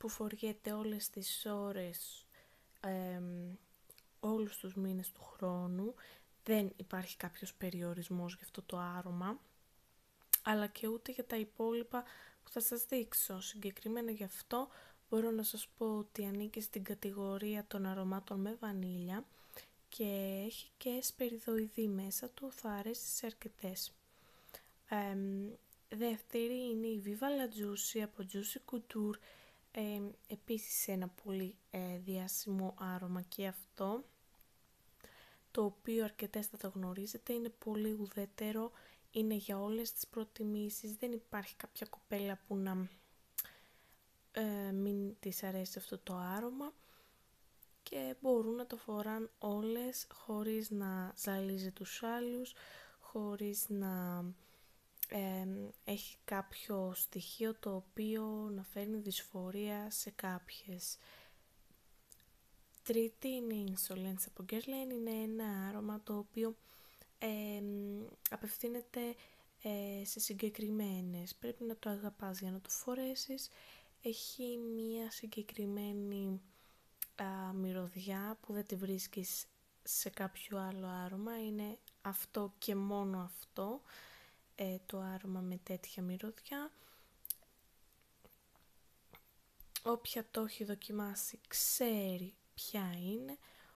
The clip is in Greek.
που φοριέται όλες τις ώρες, όλους τους μήνες του χρόνου. Δεν υπάρχει κάποιος περιορισμός για αυτό το άρωμα, αλλά και ούτε για τα υπόλοιπα που θα σας δείξω. Συγκεκριμένα γι' αυτό μπορώ να σας πω ότι ανήκει στην κατηγορία των αρωμάτων με βανίλια και έχει και σπεριδοειδή μέσα του, θα αρέσει σε αρκετές. Δεύτερη είναι η Viva La Juicy από Juicy Couture, επίσης ένα πολύ διάσημο άρωμα και αυτό, το οποίο αρκετές θα το γνωρίζετε, είναι πολύ ουδέτερο, είναι για όλες τις προτιμήσεις, δεν υπάρχει κάποια κοπέλα που να μην της αρέσει αυτό το άρωμα και μπορούν να το φοράν όλες χωρίς να ζαλίζει τους άλλους, χωρίς να έχει κάποιο στοιχείο το οποίο να φέρνει δυσφορία σε κάποιες. Τρίτη είναι η Insolence από Guerlain, είναι ένα άρωμα το οποίο απευθύνεται σε συγκεκριμένες, πρέπει να το αγαπάς για να το φορέσεις. Έχει μία συγκεκριμένη μυρωδιά που δεν τη βρίσκεις σε κάποιο άλλο άρωμα, είναι αυτό και μόνο αυτό το άρωμα με τέτοια μυρωδιά. Όποια το έχει δοκιμάσει ξέρει ποια είναι,